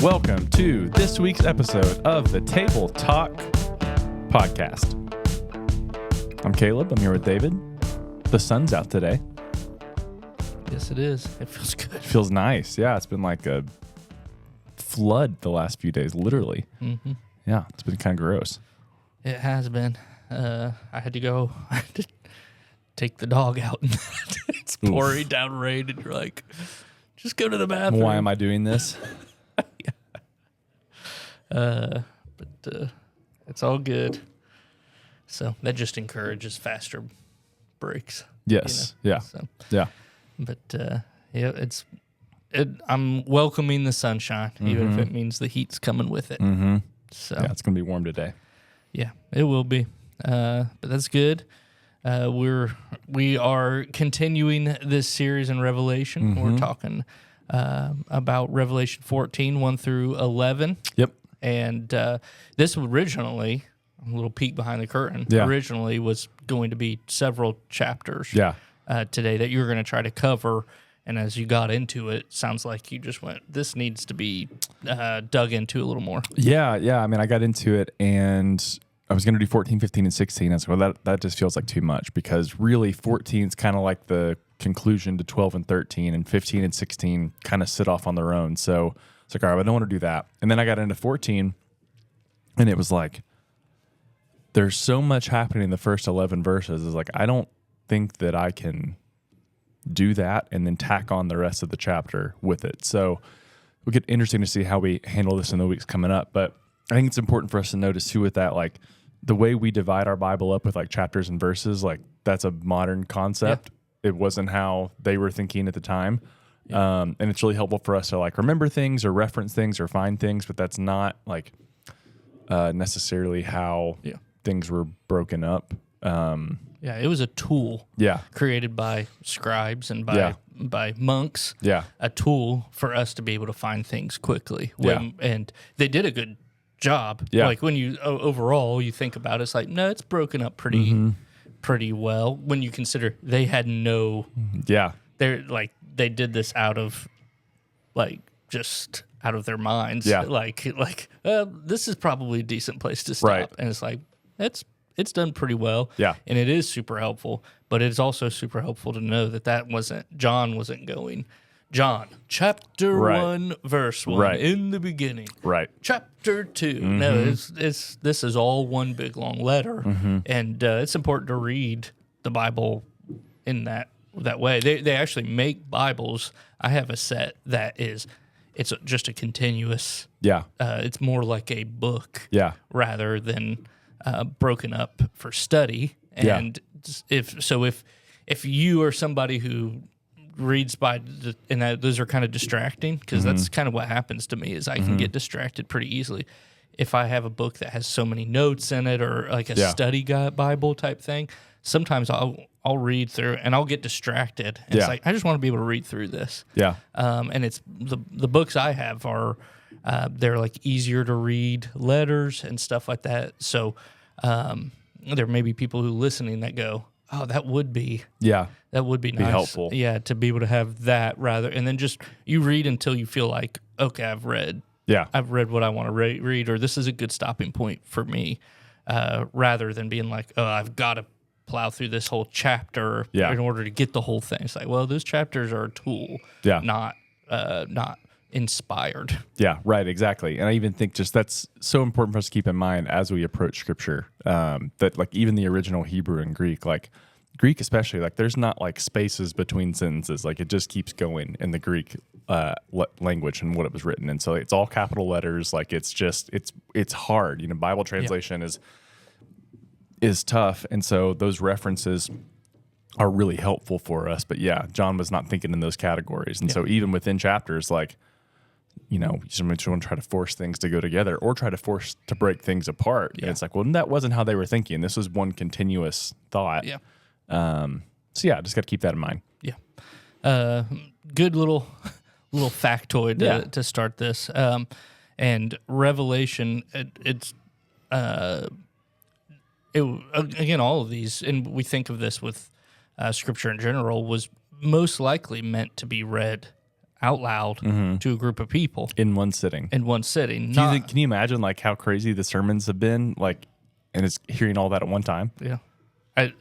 Welcome to this week's episode of the Table Talk Podcast. I'm Caleb. I'm here with David. The sun's out today. Yes, it is. It feels good. It feels nice. Yeah, it's been like a flood the last few days, literally. Mm-hmm. Yeah, it's been kind of gross. It has been. I had to take the dog out. And it's pouring down rain, and you're like, just go to the bathroom. Why am I doing this? But it's all good. So that just encourages faster breaks. Yes. You know? Yeah. So, yeah. but yeah, I'm welcoming the sunshine, even if it means the heat's coming with it. Mm-hmm. So yeah, it's gonna be warm today. Yeah, it will be. But that's good. We are continuing this series in Revelation. We're talking about Revelation 14, 1 through 11. Yep. And this originally, a little peek behind the curtain, originally was going to be several chapters today that you were going to try to cover. And as you got into it, sounds like you just went, this needs to be dug into a little more. Yeah. I mean, I got into it and I was going to do 14, 15, and 16. I was like, well, that just feels like too much because really 14 is kind of like the conclusion to 12 and 13, and 15 and 16 kind of sit off on their own. So it's like, all right, I don't want to do that. And then I got into 14, and it was like, there's so much happening in the first 11 verses. It's like, I don't think that I can do that and then tack on the rest of the chapter with it. So it'll get interesting to see how we handle this in the weeks coming up. But I think it's important for us to notice too with that, like the way we divide our Bible up with like chapters and verses, like that's a modern concept. Yeah. It wasn't how they were thinking at the time. Yeah. And it's really helpful for us to like remember things or reference things or find things, but that's not like necessarily how things were broken up. Yeah, it was a tool created by scribes and by monks. Yeah. A tool for us to be able to find things quickly. And they did a good job. Yeah. Like when you overall you think about it, it's like, no, it's broken up pretty well when you consider they had no they're like they did this out of like just out of their minds. Yeah. Like this is probably a decent place to stop. Right. And it's like it's done pretty well. Yeah. And it is super helpful, but it's also super helpful to know that John wasn't going, John, chapter 1, verse 1, in the beginning. Right. Chapter 2. Mm-hmm. No, this is all one big long letter. Mm-hmm. And it's important to read the Bible in that way. They actually make Bibles. I have a set that it's just a continuous. Yeah. It's more like a book. Yeah. Rather than broken up for study. And if you are somebody who reads those are kind of distracting because that's kind of what happens to me is I can get distracted pretty easily. If I have a book that has so many notes in it or like a study guide Bible type thing, sometimes I'll read through and I'll get distracted. And it's like, I just want to be able to read through this. Yeah. And it's the books I have are, they're like easier to read letters and stuff like that. So, there may be people who listening that go, oh, that would be nice. Helpful. Yeah. To be able to have that and then just you read until you feel like, okay, I've read what I want to read, or this is a good stopping point for me, rather than being like, oh, I've got to plow through this whole chapter in order to get the whole thing. It's like, well, those chapters are a tool, not inspired. Yeah, right, exactly. And I even think just that's so important for us to keep in mind as we approach Scripture, that like even the original Hebrew and Greek, like Greek especially, like there's not like spaces between sentences. Like it just keeps going in the Greek language and what it was written. And so it's all capital letters. Like it's just, it's hard. You know, Bible translation is tough. And so those references are really helpful for us. But yeah, John was not thinking in those categories. And so even within chapters, like, you know, you just want to try to force things to go together or try to force to break things apart. Yeah. And it's like, well, that wasn't how they were thinking. This was one continuous thought. Yeah. So yeah, just got to keep that in mind. Yeah. Good little factoid to start this. And Revelation, again, all of these, and we think of this with Scripture in general, was most likely meant to be read out loud to a group of people in one sitting. Can you imagine like how crazy the sermons have been, like, and it's hearing all that at one time? Yeah. And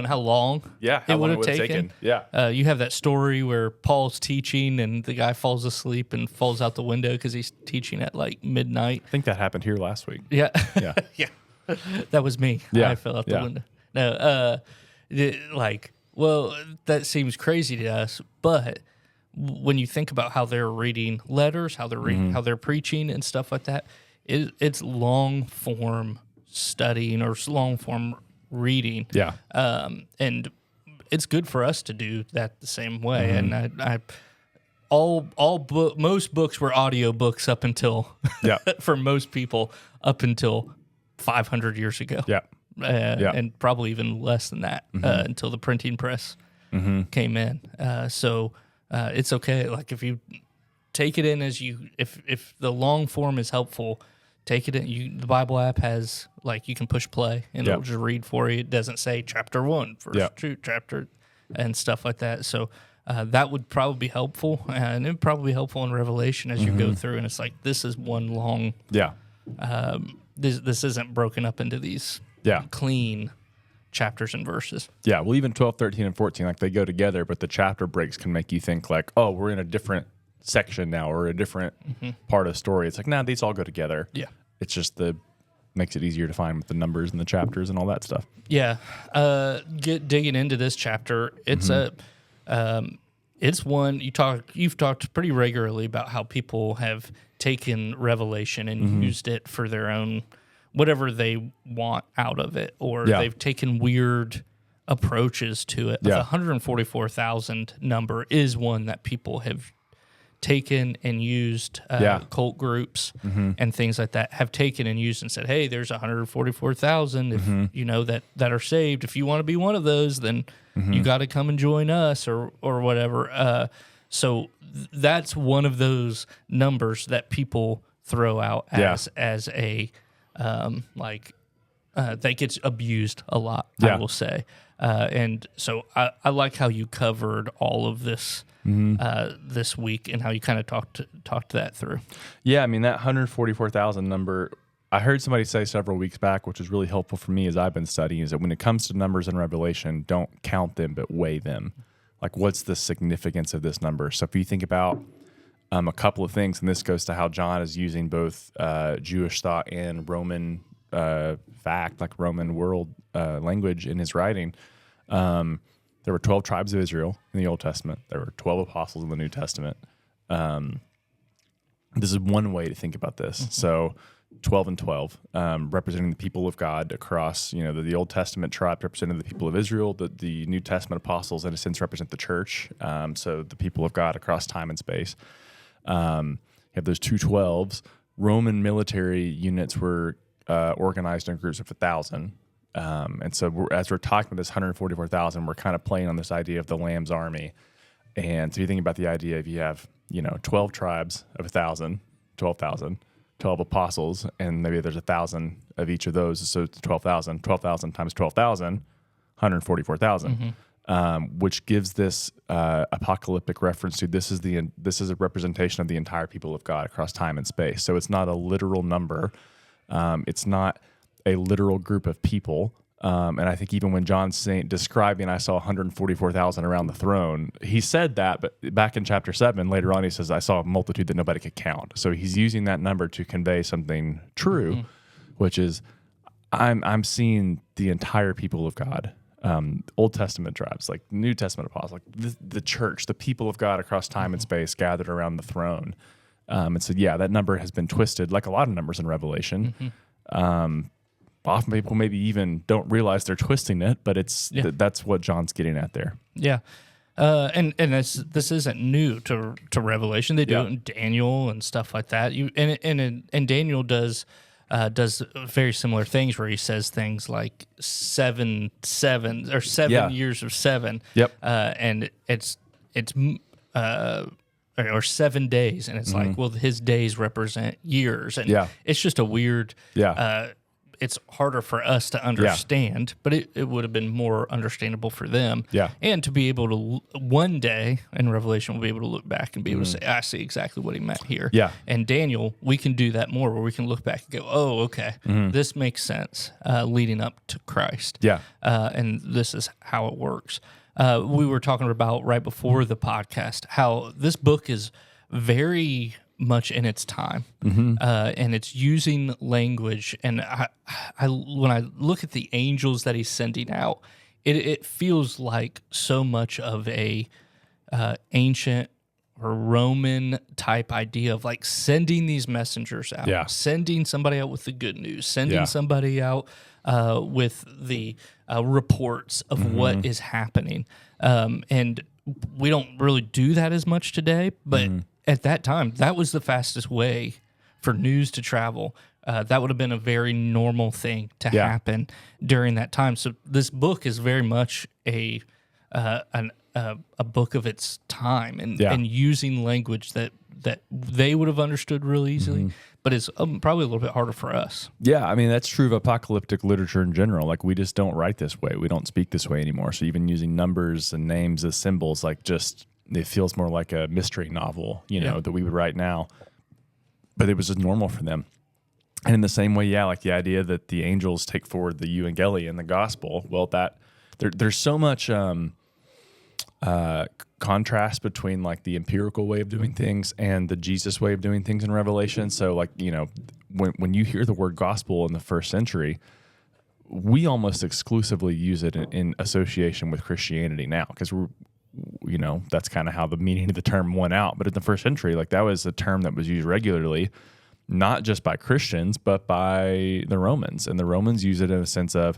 how long? Yeah, it would have taken. Yeah. You have that story where Paul's teaching and the guy falls asleep and falls out the window because he's teaching at like midnight. I think that happened here last week. Yeah. Yeah. Yeah. That was me. Yeah. I fell out the window. No, that seems crazy to us, but when you think about how they're reading letters, how they're reading, how they're preaching and stuff like that, it's long form studying or long form reading. Yeah. And it's good for us to do that the same way. And most books were audio books up until for most people up until 500 years ago. Yeah. And probably even less than that until the printing press came in. So it's okay. Like if you take it in as if the long form is helpful, take it in. The Bible app has you can push play and it'll just read for you. It doesn't say chapter 1, verse 2, chapter and stuff like that. So that would probably be helpful, and it would probably be helpful in Revelation as you go through. And it's like this is one long. Yeah. This isn't broken up into these clean chapters and verses. Yeah, well, even 12, 13, and 14, like they go together, but the chapter breaks can make you think like, oh, we're in a different section now or a different part of the story. It's like, nah, these all go together. Yeah. It's just makes it easier to find with the numbers and the chapters and all that stuff. Yeah. Digging into this chapter, it's it's one you've talked pretty regularly about how people have taken Revelation and used it for their own whatever they want out of it, or they've taken weird approaches to it. The 144,000 number is one that people have taken and used. Cult groups and things like that have taken and used and said, hey, there's 144,000 if you know that are saved. If you want to be one of those, then you got to come and join us or whatever. So that's one of those numbers that people throw out as a that gets abused a lot, I will say. And so I like how you covered all of this this week and how you kind of talked that through. Yeah, I mean, that 144,000 number, I heard somebody say several weeks back, which was really helpful for me as I've been studying, is that when it comes to numbers in Revelation, don't count them, but weigh them. Like, what's the significance of this number? So if you think about a couple of things, and this goes to how John is using both Jewish thought and Roman fact, like Roman world language in his writing. There were 12 tribes of Israel in the Old Testament. There were 12 apostles in the New Testament. This is one way to think about this. So 12 and 12, representing the people of God across, the Old Testament tribe represented the people of Israel. The New Testament apostles, in a sense, represent the church. So the people of God across time and space. You have those two 12s. Roman military units were organized in groups of 1,000. And so as we're talking about this 144,000, we're kind of playing on this idea of the Lamb's army. And so you think about the idea of you have, 12 tribes of 1,000, 12,000, 12 apostles, and maybe there's 1,000 of each of those. So it's 12,000 times 12,000, 144,000, which gives this apocalyptic reference to this is a representation of the entire people of God across time and space. So it's not a literal number. It's not a literal group of people. And I think even when John's describing, I saw 144,000 around the throne, he said that, but back in chapter 7, later on, he says, I saw a multitude that nobody could count. So he's using that number to convey something true, which is I'm seeing the entire people of God, Old Testament tribes, like New Testament apostles, like the church, the people of God across time and space gathered around the throne. And so, that number has been twisted, like a lot of numbers in Revelation. Often people maybe even don't realize they're twisting it, but it's that's what John's getting at there. Yeah. And this isn't new to Revelation. They do it in Daniel and stuff like that. And Daniel does very similar things where he says things like 7 years of 7. Yep. And it's or 7 days, and it's like, well, his days represent years, and it's just a weird. it's harder for us to understand, but it would have been more understandable for them. Yeah. And to be able to, one day in Revelation, we'll be able to look back and be able to say, I see exactly what he meant here. Yeah. And Daniel, we can do that more, where we can look back and go, oh, okay, this makes sense leading up to Christ. Yeah. And this is how it works. We were talking about right before the podcast how this book is very much in its time, and it's using language. And when I look at the angels that he's sending out, it feels like so much of a ancient or Roman type idea of like sending these messengers out, sending somebody out with the good news, sending somebody out with the reports of what is happening. And we don't really do that as much today, but at that time, that was the fastest way for news to travel. That would have been a very normal thing to happen during that time. So this book is very much a book of its time, and using language that they would have understood real easily, but it's probably a little bit harder for us. Yeah, I mean, that's true of apocalyptic literature in general. Like, we just don't write this way. We don't speak this way anymore. So even using numbers and names as symbols, like, just it feels more like a mystery novel, that we would write now. But it was just normal for them. And in the same way, like the idea that the angels take forward the evangelion, the gospel, well, that there's so much contrast between like the empirical way of doing things and the Jesus way of doing things in Revelation. So like, when you hear the word gospel in the first century, we almost exclusively use it in association with Christianity now, because that's kind of how the meaning of the term went out. But in the first century, like, that was a term that was used regularly, not just by Christians, but by the Romans. And the Romans use it in a sense of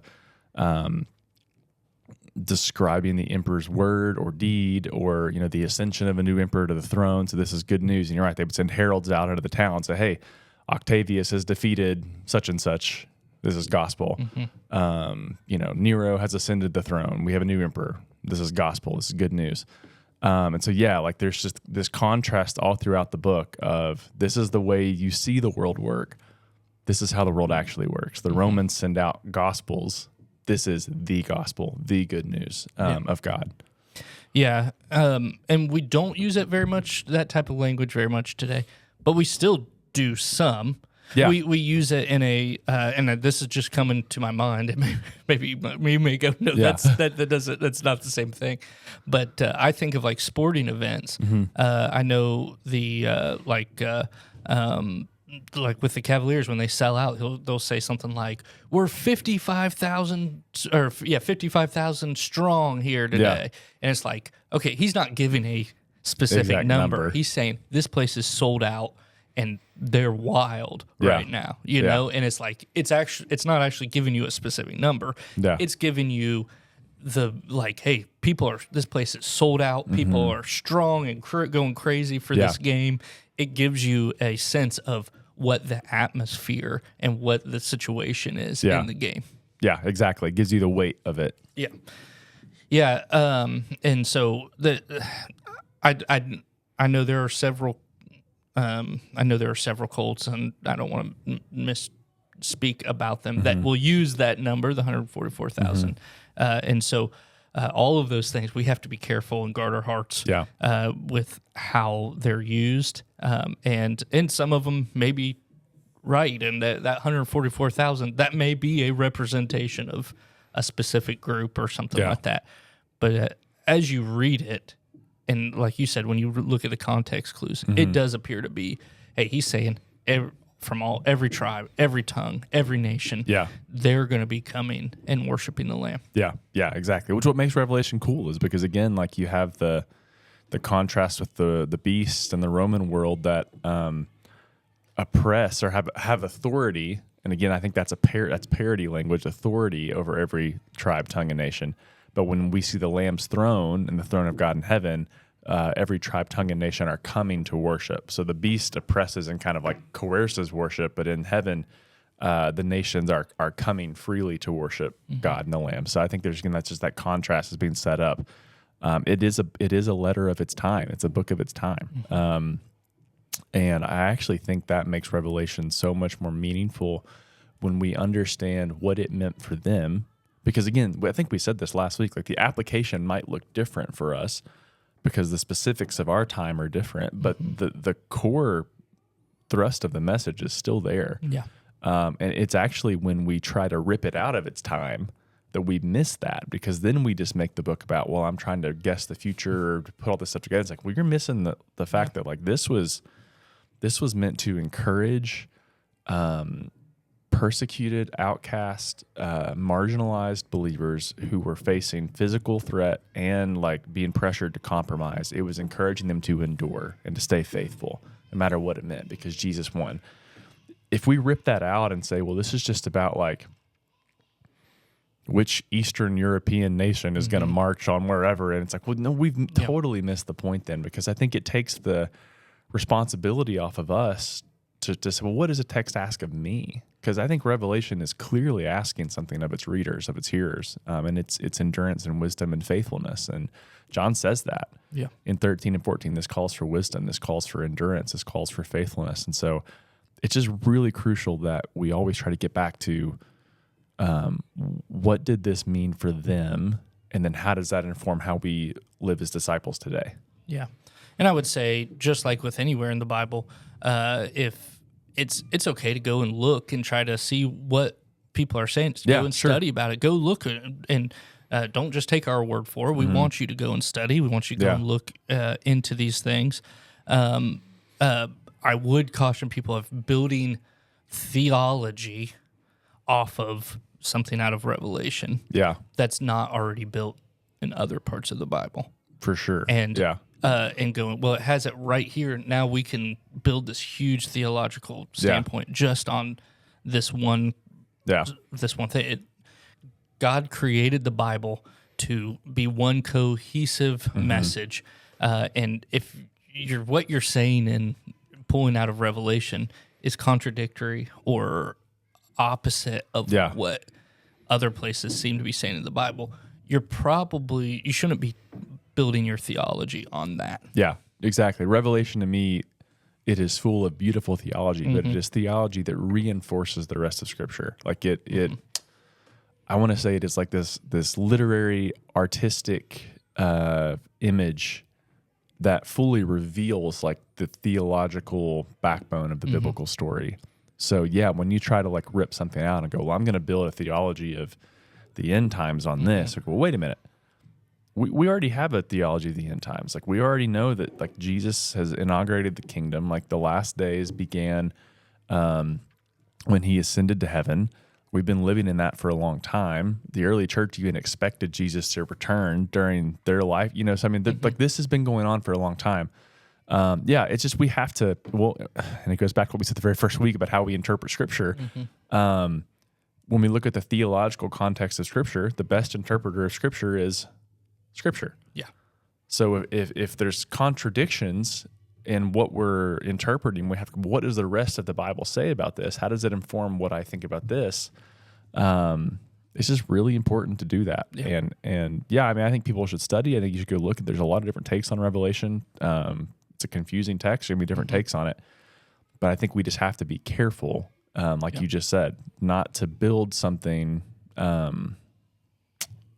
describing the emperor's word or deed, or the ascension of a new emperor to the throne. So this is good news. And you're right, they would send heralds out into the town and say, hey, Octavius has defeated such and such. This is gospel. Nero has ascended the throne. We have a new emperor. This is gospel. This is good news. And so, like, there's just this contrast all throughout the book of, this is the way you see the world work. This is how the world actually works. The Romans send out gospels. This is the gospel, the good news of God. Yeah. And we don't use it very much, that type of language very much today, but we still do some. Yeah. We use it in and this is just coming to my mind. Maybe you may go, no, that's not the same thing. But I think of like sporting events. I know like with the Cavaliers, when they sell out, they'll say something like, "We're 55,000 strong here today," and it's like, okay, he's not giving a specific number. He's saying this place is sold out. And they're wild right now, know, and it's like it's not actually giving you a specific number. Yeah. It's giving you the hey, this place is sold out. People are strong and going crazy for this game. It gives you a sense of what the atmosphere and what the situation is in the game. Yeah, exactly. It gives you the weight of it. Yeah, yeah. And so I know there are several. Cults, and I don't want to misspeak about them, that will use that number, the 144,000. And so all of those things, we have to be careful and guard our hearts with how they're used. And some of them may be right, and that 144,000, that may be a representation of a specific group or something like that. But as you read it, and like you said, when you look at the context clues, it does appear to be, hey, he's saying from every tribe, every tongue, every nation, they're going to be coming and worshiping the Lamb. Yeah, exactly. Which what makes Revelation cool is because, again, like, you have the contrast with the beast and the Roman world that oppress or have authority. And again, I think that's that's parody language, authority over every tribe, tongue, and nation. But when we see the Lamb's throne and the throne of God in heaven, every tribe, tongue, and nation are coming to worship. So the beast oppresses and kind of like coerces worship, but in heaven, the nations are coming freely to worship God and the Lamb. So I think that's just that contrast is being set up. It is a letter of its time. It's a book of its time. And I actually think that makes Revelation so much more meaningful when we understand what it meant for them, because again, I think we said this last week, like the application might look different for us because the specifics of our time are different, but the core thrust of the message is still there. Yeah. And it's actually when we try to rip it out of its time that we miss that, because then we just make the book about, well, I'm trying to guess the future or to put all this stuff together. It's like, well, you're missing the fact that like this was meant to encourage persecuted, outcast, marginalized believers who were facing physical threat and like being pressured to compromise. It was encouraging them to endure and to stay faithful, no matter what it meant, because Jesus won. If we rip that out and say, well, this is just about like which Eastern European nation is going to march on wherever, and it's like, well, no, we've totally missed the point then, because I think it takes the responsibility off of us to say, well, what does a text ask of me? Because I think Revelation is clearly asking something of its readers, of its hearers, and it's endurance and wisdom and faithfulness. And John says that in 13 and 14. This calls for wisdom. This calls for endurance. This calls for faithfulness. And so it's just really crucial that we always try to get back to what did this mean for them, and then how does that inform how we live as disciples today? Yeah. And I would say, just like with anywhere in the Bible, if it's okay to go and look and try to see what people are saying, go and study about it. Go look and don't just take our word for it. We want you to go and study. We want you to go and look into these things. I would caution people of building theology off of something out of Revelation. Yeah. That's not already built in other parts of the Bible. For sure. And going, well, it has it right here. Now we can build this huge theological standpoint just on this one thing. God created the Bible to be one cohesive message. And if what you're saying and pulling out of Revelation is contradictory or opposite of what other places seem to be saying in the Bible, you shouldn't be building your theology on that. Yeah, exactly. Revelation to me, it is full of beautiful theology, but it is theology that reinforces the rest of Scripture. Like I want to say it is like this literary, artistic image that fully reveals like the theological backbone of the biblical story. So when you try to like rip something out and go, well, I'm going to build a theology of the end times on this. Like, well, wait a minute. We already have a theology of the end times. Like, we already know that like Jesus has inaugurated the kingdom. Like, the last days began when he ascended to heaven. We've been living in that for a long time. The early church even expected Jesus to return during their life. So I mean, like this has been going on for a long time. It's just we have to, and it goes back to what we said the very first week about how we interpret Scripture. When we look at the theological context of Scripture, the best interpreter of Scripture is Scripture. Yeah. So if there's contradictions in what we're interpreting, we have, what does the rest of the Bible say about this? How does it inform what I think about this? It's just really important to do that. Yeah. And I mean, I think people should study. I think you should go look. There's a lot of different takes on Revelation. It's a confusing text. There's going to be different takes on it. But I think we just have to be careful, like you just said, not to build something on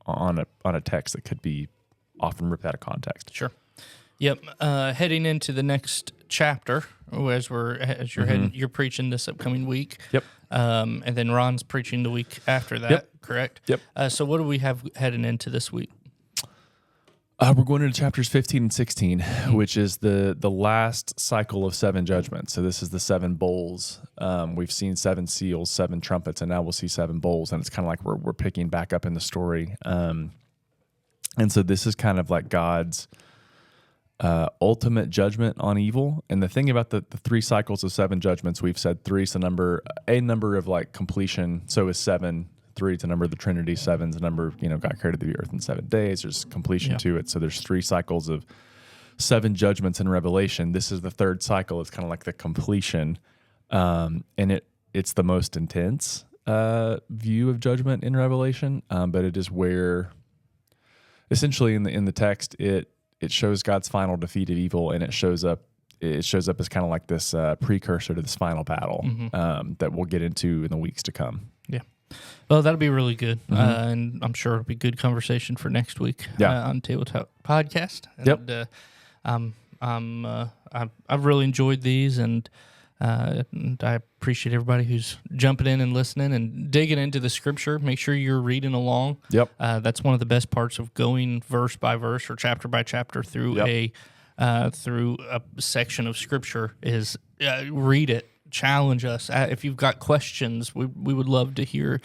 a text that could be often ripped out of context. Sure. Yep. Heading into the next chapter, as you're heading, you're preaching this upcoming week. Yep. And then Ron's preaching the week after that. Correct. Yep. So what do we have heading into this week? We're going into chapters 15 and 16, which is the last cycle of 7 judgments. So this is the 7 bowls. We've seen 7 seals, 7 trumpets, and now we'll see 7 bowls. And it's kind of like we're picking back up in the story. And so this is kind of like God's ultimate judgment on evil. And the thing about the 3 cycles of 7 judgments, we've said 3 is a number of like completion. So is 7. 3 is the number of the Trinity. 7 is the number, God created the earth in 7 days. There's completion to it. So there's 3 cycles of 7 judgments in Revelation. This is the 3rd cycle. It's kind of like the completion. And it's the most intense view of judgment in Revelation. But it is where, essentially in the text, it shows God's final defeat of evil, and it shows up it shows up as kind of like this precursor to this final battle that we'll get into in the weeks to come. Yeah. Well, that'll be really good. And I'm sure it'll be good conversation for next week on Tabletop Podcast. And, I've really enjoyed these, and I appreciate everybody who's jumping in and listening and digging into the scripture. Make sure you're reading along. That's one of the best parts of going verse by verse or chapter by chapter through a section of scripture is read it, challenge us. If you've got questions, we would love to hear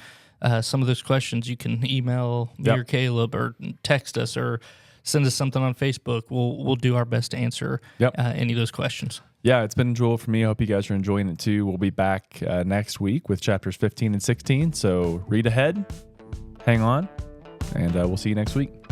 some of those questions. You can email me or Caleb, or text us, or send us something on Facebook. We'll do our best to answer any of those questions. Yeah, it's been enjoyable for me. I hope you guys are enjoying it too. We'll be back next week with chapters 15 and 16. So read ahead, hang on, and we'll see you next week.